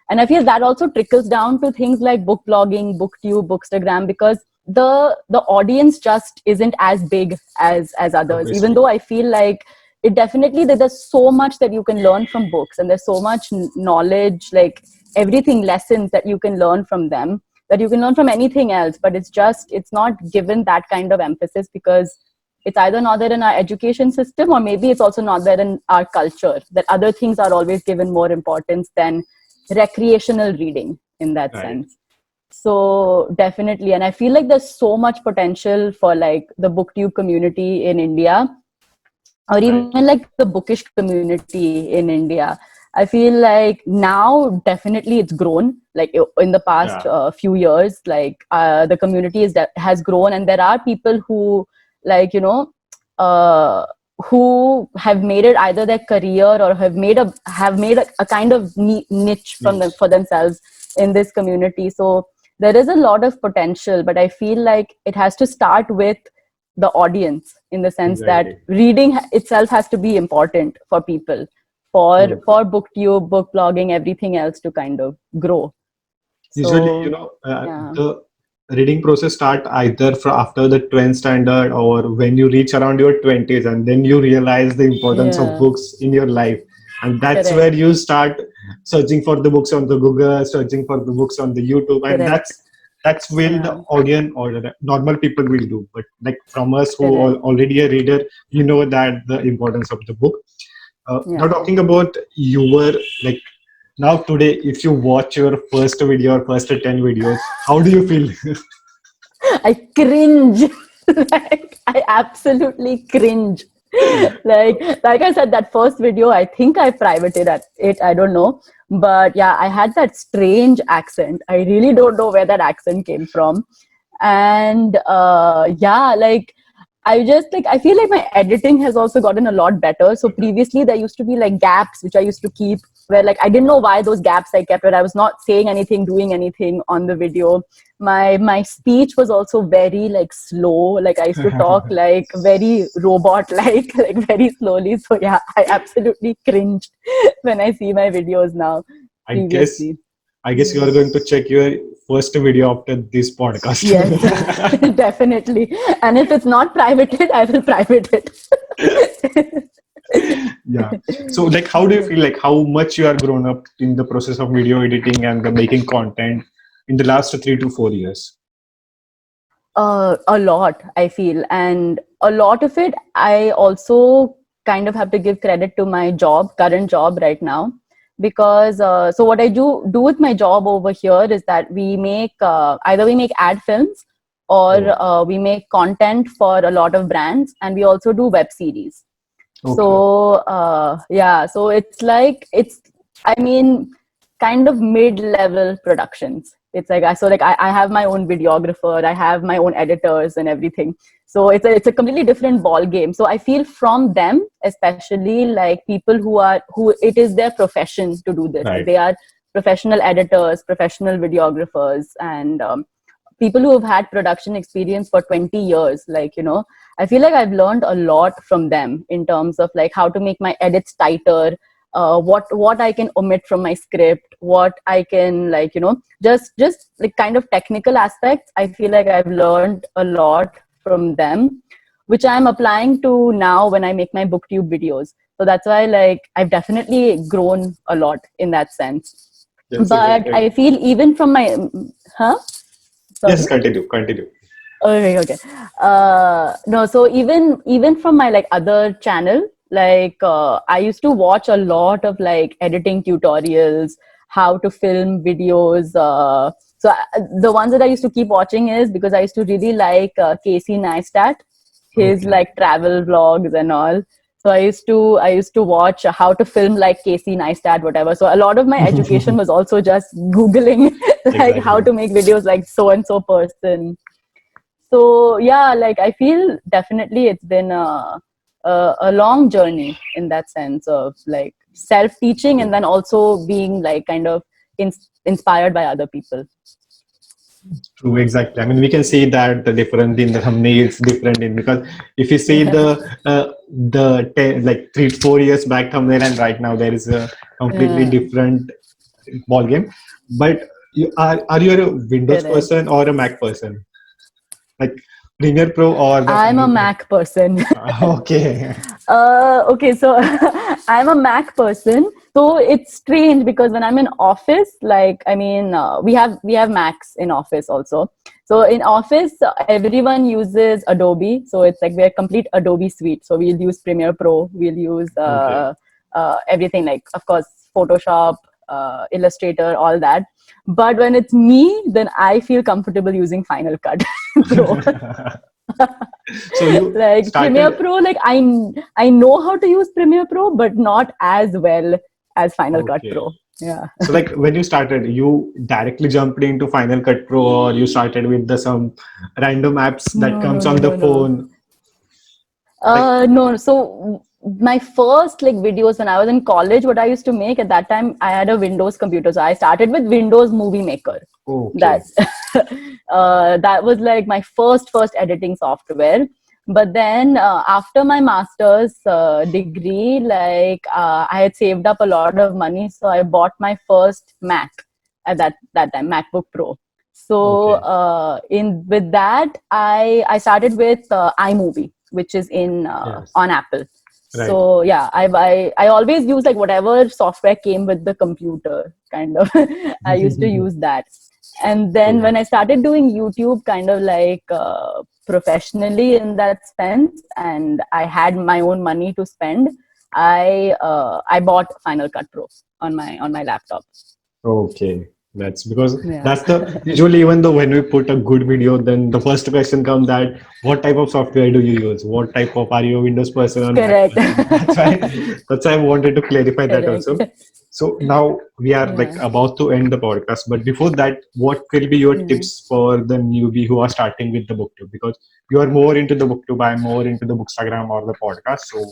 And I feel that also trickles down to things like book blogging, booktube, bookstagram, because the audience just isn't as big as others. Obviously. Even though I feel like it definitely, there's so much that you can learn from books, and there's so much knowledge, like everything, lessons that you can learn from them, that you can learn from anything else. But it's not given that kind of emphasis, because it's either not there in our education system, or maybe it's also not there in our culture, that other things are always given more importance than recreational reading in that Right. sense. So definitely, and I feel like there's so much potential for like the booktube community in India, or even Right. like the bookish community in India. I feel like now definitely it's grown, like in the past Yeah. few years, like the community has grown, and there are people who, like, uh, who have made it either their career, or have made a kind of niche Niche. for themselves in this community. So there is a lot of potential, but I feel like it has to start with the audience, in the sense that Exactly. reading itself has to be important for people, for True. booktube, book blogging, everything else to kind of grow. Usually, So yeah, the reading process start either after the 12th standard or when you reach around your 20s, and then you realize the importance of yeah, books in your life, and that's correct, where you start searching for the books on the Google, searching for the books on the YouTube, and correct, that's when the yeah, audience or the normal people will do. But like from us who are correct, already a reader, you know that the importance of the book. Now yeah. talking about your like now today, if you watch your first video or first 10 videos, how do you feel? I cringe. Like, I absolutely cringe. Like I said, that first video, I think I privated at it. I don't know, but yeah, I had that strange accent. I really don't know where that accent came from, and yeah, like I just, like, I feel like my editing has also gotten a lot better. So previously there used to be like gaps which I used to keep, where like I didn't know why those gaps I kept, where I was not saying anything, doing anything on the video. My speech was also very like slow. Like I used to talk like very robot like very slowly. So yeah, I absolutely cringed when I see my videos now I guess previously. I guess you are going to check your first video after this podcast. Yes, definitely. And if it's not privated, I will private it. Yeah. So like how do you feel like how much you are grown up in the process of video editing and the making content in the last 3 to 4 years? A lot, I feel. And a lot of it, I also kind of have to give credit to my current job right now. Because so what I do with my job over here is that we make either we make ad films, Oh, or we make content for a lot of brands, and we also do web series. okay. So yeah, so it's I mean, kind of mid-level productions. It's like I have my own videographer, I have my own editors and everything. So it's a completely different ball game. So I feel from them, especially like people who it is their profession to do this. Like Right. they are professional editors, professional videographers, and people who have had production experience for 20 years. Like, I feel like I've learned a lot from them in terms of like how to make my edits tighter, what I can omit from my script, what I can, like, just like kind of technical aspects. I feel like I've learned a lot from them, which I'm applying to now when I make my booktube videos. So that's why, like, I've definitely grown a lot in that sense. That's a But great. I feel even from my, huh? Yes, Sorry. continue, continue. Okay. No, so even from my like other channel, like I used to watch a lot of like editing tutorials, how to film videos. The ones that I used to keep watching is because I used to really like Casey Neistat, his Okay. like travel vlogs and all. So I used to watch how to film like Casey Neistat, whatever. So a lot of my education was also just Googling like how Exactly. to make videos like so and so person. So yeah, like I feel definitely a long journey in that sense of like self-teaching and then also being like kind of inspired by other people. True, exactly. I mean, we can see that the difference in the thumbnails different in, because if you see the 10, like 3 4 years back thumbnail and right now, there is a completely Yeah. different ball game. But are you a Windows Correct. person or a Mac person? Like Premiere Pro or the I'm a Final Cut? Mac person. Okay. Okay, so I'm a Mac person. So it's strange because when I'm in office, like I mean, we have Macs in office also. So in office, everyone uses Adobe. So it's like we're complete Adobe suite. So we'll use Premiere Pro. We'll use Okay. everything like, of course, Photoshop, Illustrator, all that. But when it's me, then I feel comfortable using Final Cut Pro. So you Like Premiere started. Pro, like I know how to use Premiere Pro, but not as well as Final Cut Okay. Pro. Yeah. So like when you started, you directly jumped into Final Cut Pro, or you started with the some random apps that No, no, comes no, on the no, no. phone? Like, No. So my first like videos when I was in college, what I used to make at that time, I had a Windows computer. So I started with Windows Movie Maker. okay. That's that was like my first editing software. But then after my master's degree, like I had saved up a lot of money, so I bought my first Mac at that time, MacBook Pro. So Okay. in with that, I started with iMovie, which is in Yes. on Apple. Right. So yeah, I always use like whatever software came with the computer, kind of. I used to use that. And then True. when I started doing YouTube, kind of like professionally in that sense, and I had my own money to spend, I bought Final Cut Pro on my laptop. Okay. That's because Yeah. that's the usually, even though when we put a good video, then the first question comes that what type of software do you use? What type of, are you a Windows person or Mac Correct. person? That's why I wanted to clarify that Correct. also. So now we are like Yeah. about to end the podcast, but before that, what will be your Yeah. tips for the newbie who are starting with the booktube? Because you are more into the booktube, I'm more into the bookstagram or the podcast, so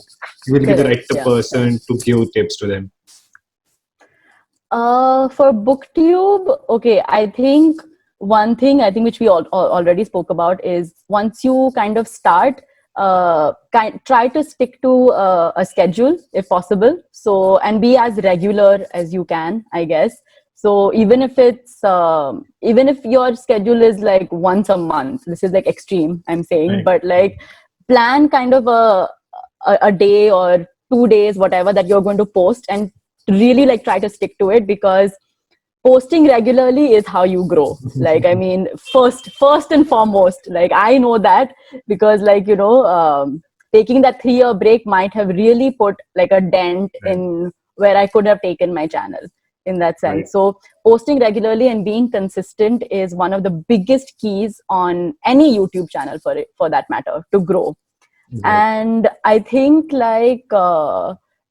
you will be the right Correct. Yeah. Yeah. person to give tips to them. For BookTube, okay, I think one thing I think which we already spoke about is once you kind of start, try to stick to a schedule if possible. So and be as regular as you can, I guess. So even if your schedule is like once a month, this is like extreme, I'm saying, Right. but like plan kind of a day or 2 days, whatever that you're going to post and really like try to stick to it because posting regularly is how you grow. Like I mean, first and foremost, like I know that because like taking that 3 year break might have really put like a dent Right. in where I could have taken my channel in that Right. sense. So posting regularly and being consistent is one of the biggest keys on any YouTube channel for that matter to grow. Right. And I think like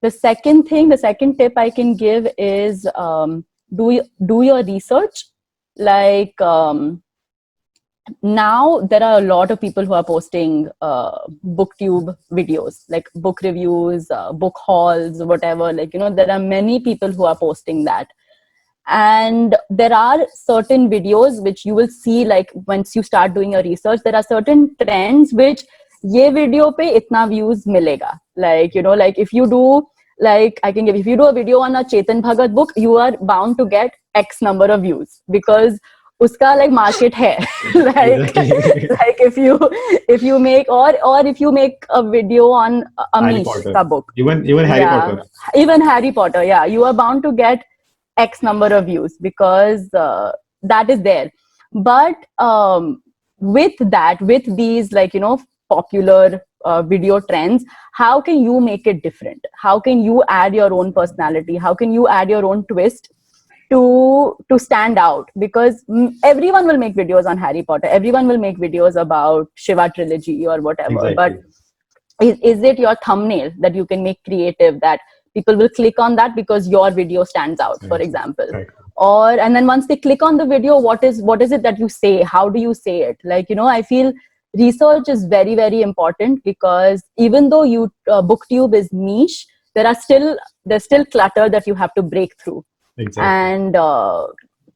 the second tip I can give is do your research. Like now there are a lot of people who are posting booktube videos, like book reviews, book hauls, whatever. Like there are many people who are posting that. And there are certain videos which you will see, like once you start doing your research, there are certain trends which ये video पे इतना views मिलेगा. Like like if you do, like I can give, if you do a video on a Chetan Bhagat book, you are bound to get X number of views because उसका like market है. like Exactly. like if you make or if you make a video on Harry Amish Potter. ka book, Even Harry yeah, Potter. even Harry Potter, yeah, you are bound to get X number of views because that is there. But with these like popular video trends, how can you make it different? How can you add your own personality? How can you add your own twist to stand out? Because everyone will make videos on Harry Potter, everyone will make videos about Shiva trilogy or whatever, but Exactly. is it your thumbnail that you can make creative that people will click on that because your video stands out, for example? Right. And then once they click on the video, what is it that you say? How do you say it? Like I feel research is very, very important, because even though booktube is niche, there's still clutter that you have to break through. Exactly. And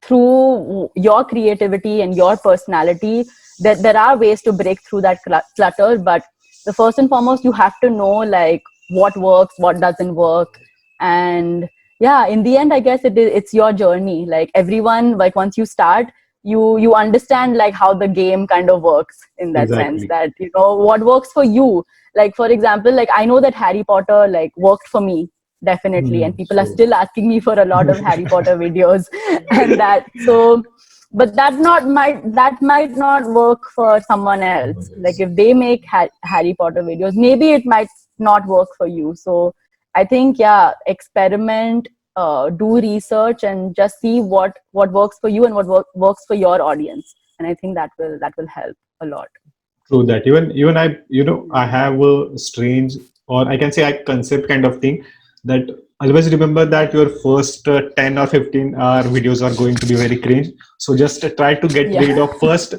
through your creativity and your personality, there are ways to break through that clutter. But the first and foremost, you have to know like what works, what doesn't work. And yeah, in the end, I guess it's your journey. Like everyone, like once you start, you understand like how the game kind of works, in that sense, Exactly. that you know what works for you. Like for example, like I know that Harry Potter like worked for me, definitely, and people are So still asking me for a lot of Harry Potter videos. And that, so but that might not work for someone else. Like if they make Harry Potter videos, maybe it might not work for you. So I think, yeah, experiment, do research, and just see what works for you and what works for your audience. And I think that will help a lot. true that. Even I, I have a strange, or I can say I concept kind of thing, that always remember that your first 10 or 15 hour videos are going to be very cringe. So just try to get rid Yeah. of first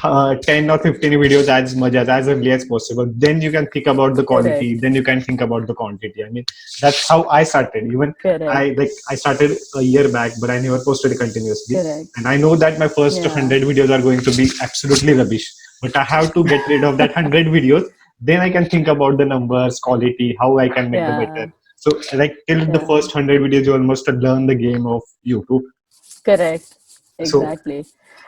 10 or 15 videos as much as early as possible. Then you can think about the Correct. quality. Then you can think about the quantity. I mean, that's how I started. Even Correct. I started a year back, but I never posted continuously. Correct. And I know that my first Yeah. 100 videos are going to be absolutely rubbish, but I have to get rid of that 100 videos. Then I can think about the numbers, quality, how I can make the Yeah. better. So like till the Yeah. first 100 videos, you almost learn the game of YouTube. Correct. So Exactly.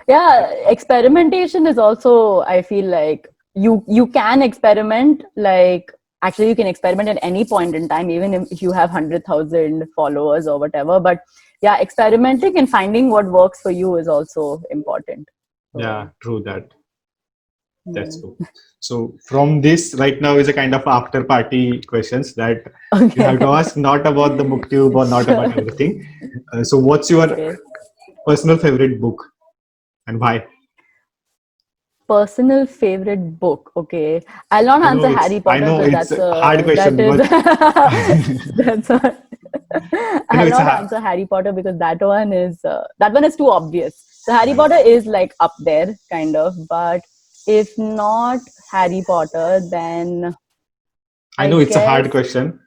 Yeah, experimentation is also, I feel like you can experiment. Like actually, you can experiment at any point in time, even if you have 100,000 followers or whatever. But yeah, experimenting and finding what works for you is also important. yeah, So, true that. That's mm. true. So from this right now is a kind of after party questions that you have to Okay. ask, not about the booktube or not about Sure. everything. So what's your Okay. personal favorite book and why? Personal favorite book. Okay, I'll not answer Harry I Potter know because it's a hard that question, is but that's a, I know I'll it's a not answer Harry Potter because that one is too obvious. So Harry Potter is like up there, kind of. But if not Harry Potter, then I I know it's a hard guess, question.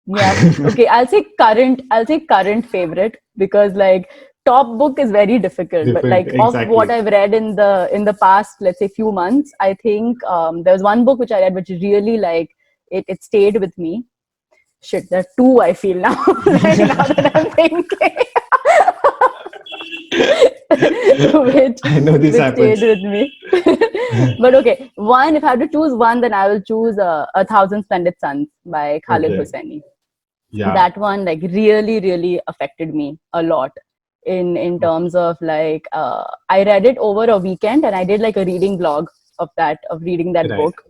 yeah. Okay, I'll say current favorite, because like top book is very difficult. But Different, like of what exactly. I've read in the past, let's say few months, I think there's one book which I read which really like it stayed with me. Shit, there are two I feel now. Like now that I'm thinking. which I know this which stayed happens. with me. But okay, one, if I have to choose one, then I will choose A Thousand Splendid Suns by Khalid Okay. Hosseini. Yeah. That one like really, really affected me a lot in terms of like I read it over a weekend, and I did like a reading blog of reading that Right. book.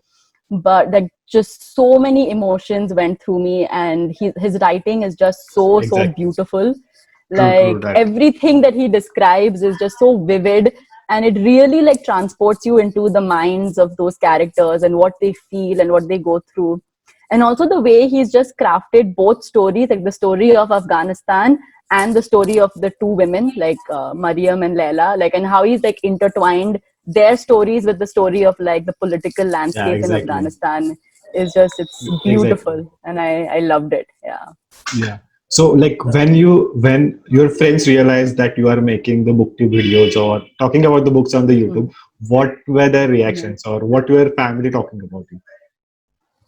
But like just so many emotions went through me, and his writing is just so Exactly. beautiful. True Like that. everything that he describes is just so vivid, and it really like transports you into the minds of those characters and what they feel and what they go through. And also the way he's just crafted both stories, like the story of Afghanistan and the story of the two women, like Mariam and Leila, like, and how he's like intertwined their stories with the story of like the political Yeah, landscape in exactly. Afghanistan is just, it's Exactly. beautiful, and I loved it. Yeah. Yeah. So like So, when your friends realize that you are making the booktube videos or talking about the books on the YouTube, mm, what were their mhm. reactions or what were family talking about you?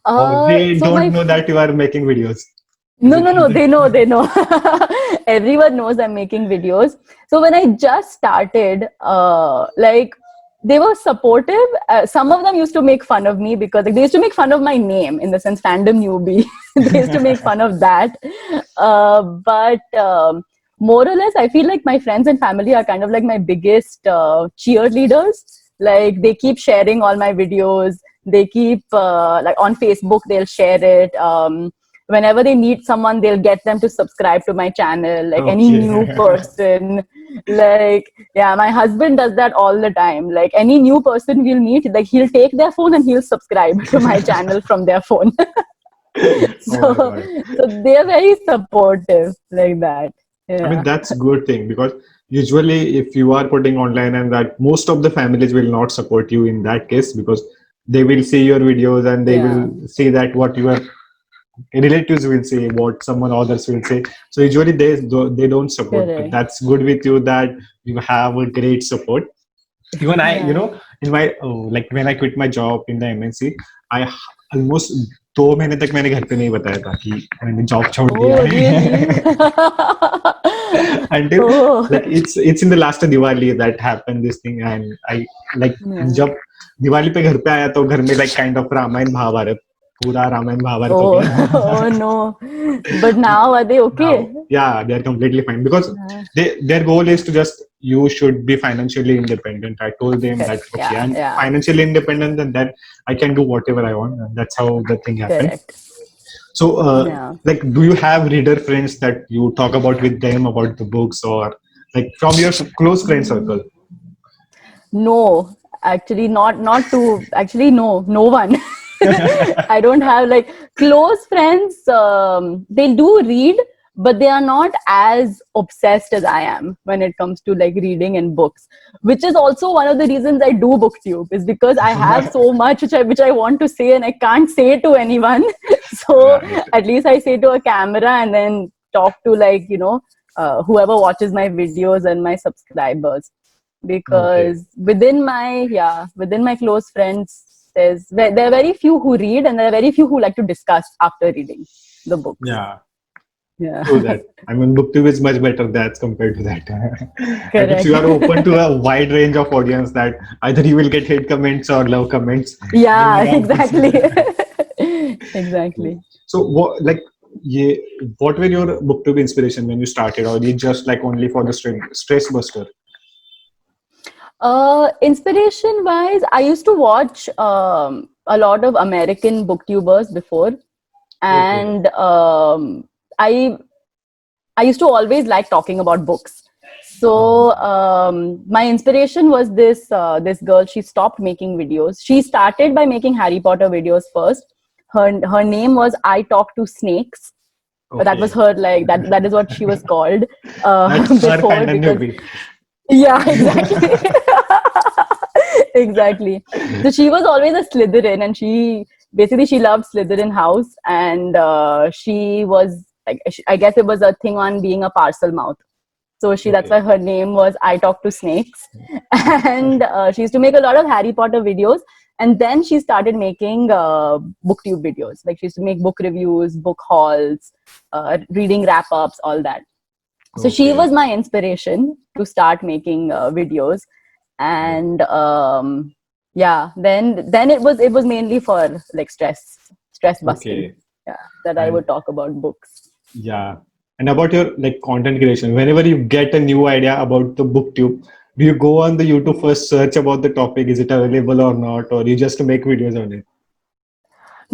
Or they So don't my know that you are making videos. Is No, it no, no. something? They know. Everyone knows I'm making videos. So when I just started, like they were supportive. Some of them used to make fun of me because like, they used to make fun of my name, in the sense fandom newbie. They used to make fun of that. But more or less, I feel like my friends and family are kind of like my biggest cheerleaders. Like they keep sharing all my videos. They keep like on Facebook, they'll share it. Whenever they need someone, they'll get them to subscribe to my channel, like any new Okay. person. Like, yeah, my husband does that all the time. Like any new person we'll meet, like he'll take their phone and he'll subscribe to my channel from their phone. Oh my so God. so they're very supportive like that. I mean, Yeah. that's good thing because usually if you are putting online and that most of the families will not support you in that case because they will see your videos and they Yeah. will see that what your relatives will say, what someone others will say. So usually they don't support, but Correct. that's good with you that you have a great support. Even I, Yeah. in my like when I quit my job in the MNC, I almost 2 महीने तक मैंने घर पे नहीं बताया था कि मैंने जॉब छोड़ दिया Oh, really? है. Until Oh. like it's in the last Diwali that happened this thing, and I like Yeah. जब दिवाली पे घर पे आया तो घर में like kind of Ramayan Mahabharat, पूरा रामायण महाभारत हो Oh, गया. oh no. But now are they okay? Now, yeah, they're completely fine because Yeah. their goal is to just you should be financially independent. I told them that Correct. okay, Yeah. I'm Yeah. financially independent and that I can do whatever I want, and that's how the thing happened. Correct. So, Yeah. like, do you have reader friends that you talk about with them about the books, or like from your close friend circle? No, actually, not to actually no one. I don't have like close friends. They do read, but they are not as obsessed as I am when it comes to like reading and books. Which is also one of the reasons I do BookTube is because I have so much which I want to say and I can't say to anyone. So Right. at least I say to a camera and then talk to like whoever watches my videos and my subscribers, Okay. because within my close friends there are very few who read and there are very few who like to discuss after reading the books. Yeah. Yeah. True that. I mean, BookTube is much better that's compared to that. At least Correct. you are open to a wide range of audience that either you will get hate comments or love comments. Bring Yeah, it on. exactly. Exactly. So, yeah, what were your BookTube inspiration when you started, or you just like only for the stress buster? Inspiration wise, I used to watch a lot of American booktubers before, Okay. and I I used to always like talking about books. So my inspiration was this girl. She stopped making videos. She started by making Harry Potter videos first. Her name was I Talk to Snakes. That was Okay. her, like that is what she was called That's her before, fandom because newbie. yeah, exactly. Exactly. So she was always a Slytherin, and she loved Slytherin house, and she was like, I guess it was a thing on being a parcel mouth. So that's Okay. why her name was I Talk to Snakes, and she used to make a lot of Harry Potter videos, and then she started making booktube videos. Like she used to make book reviews, book hauls, reading wrap ups, all that. So she Okay. was my inspiration to start making videos, and yeah, then it was mainly for like stress busting. Okay. Yeah, that I And would talk about books. yeah. And about your like content creation, whenever you get a new idea about the booktube, do you go on the YouTube first, search about the topic, is it available or not, or you just make videos on it?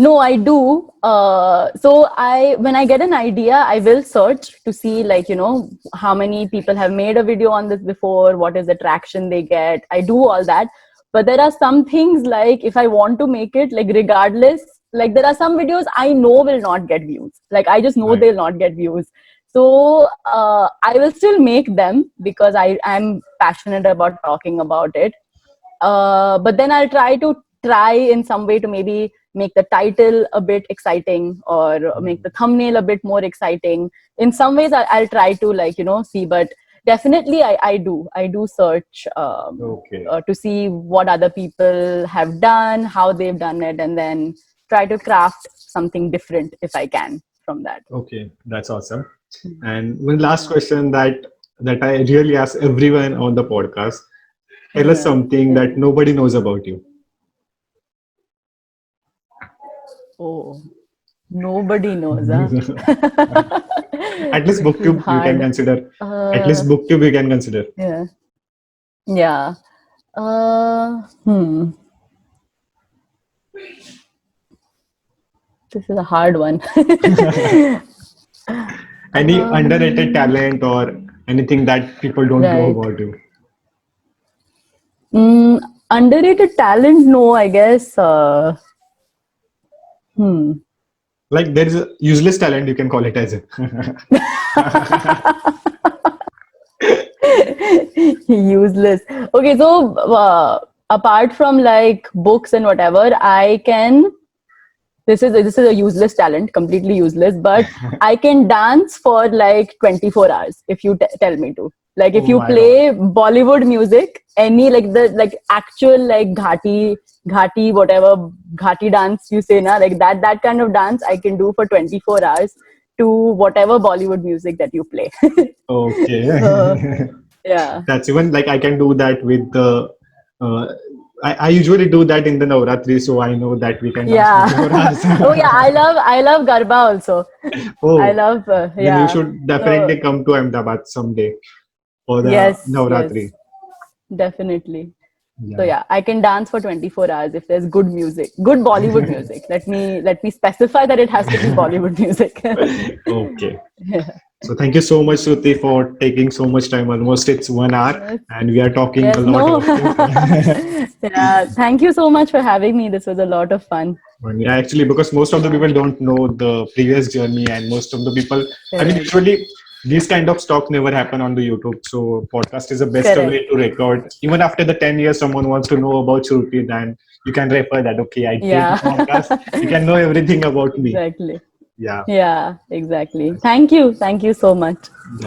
No, I do. So when I get an idea, I will search to see like how many people have made a video on this before, what is the traction they get. I do all that, but there are some things like if I want to make it, like regardless, like there are some videos I know will not get views. Like I just know Right. they'll not get views. So I will still make them because I'm passionate about talking about it. But then I'll try in some way to maybe make the title a bit exciting or make the thumbnail a bit more exciting. In some ways I'll try to like see, but definitely I do search Okay. to see what other people have done, how they've done it, and then try to craft something different if I can from that. Okay. That's awesome. And one last question that I really ask everyone on the podcast. Tell us Yeah. something Yeah. that nobody knows about you. Oh, nobody knows, huh? At least This is booktube you can hard. consider. At Uh, least booktube you can consider. yeah. Yeah. Hmm. This is a hard one. Any underrated um, talent or anything that people don't know right. about you. Underrated talent? No, I guess. Hmm. Like there is a useless talent, you can call it as a. Useless. Okay, so apart from like books and whatever, I can. This is a useless talent, completely useless. But I can dance for like 24 hours if you tell me to. Like if Oh you my God. play Bollywood music, any like the like actual like ghati whatever ghati dance you say na, like that kind of dance I can do for 24 hours to whatever Bollywood music that you play. So Okay. yeah. That's even like I can do that with the. Uh, I usually do that in the Navratri, so I know that we can dance Yeah. 24 hours. Oh yeah, I love Garba also. I Oh, love then you yeah. should So definitely come to Ahmedabad someday for the yes, Navratri. yes, definitely. So Yeah. yeah, I can dance for 24 hours if there's good music, good Bollywood music. Let me specify that it has to be Bollywood music. Okay. Yeah. So thank you so much, Shruti, for taking so much time. Almost it's 1 hour, Yes. and we are talking a Yes. lot No. of things. Yeah. Thank you so much for having me. This was a lot of fun. Yeah, actually, because most of the Yeah. people don't know the previous journey, and most of the people, I mean, Correct. usually these kind of talk never happen on the YouTube. So podcast is the best Correct. way to record. Even after the 10 years, someone wants to know about Shruti, then you can refer that. Okay, I did Yeah. the podcast. You can know everything about me. Exactly. Yeah. Yeah. Exactly. Thank you. Thank you so much. Yeah.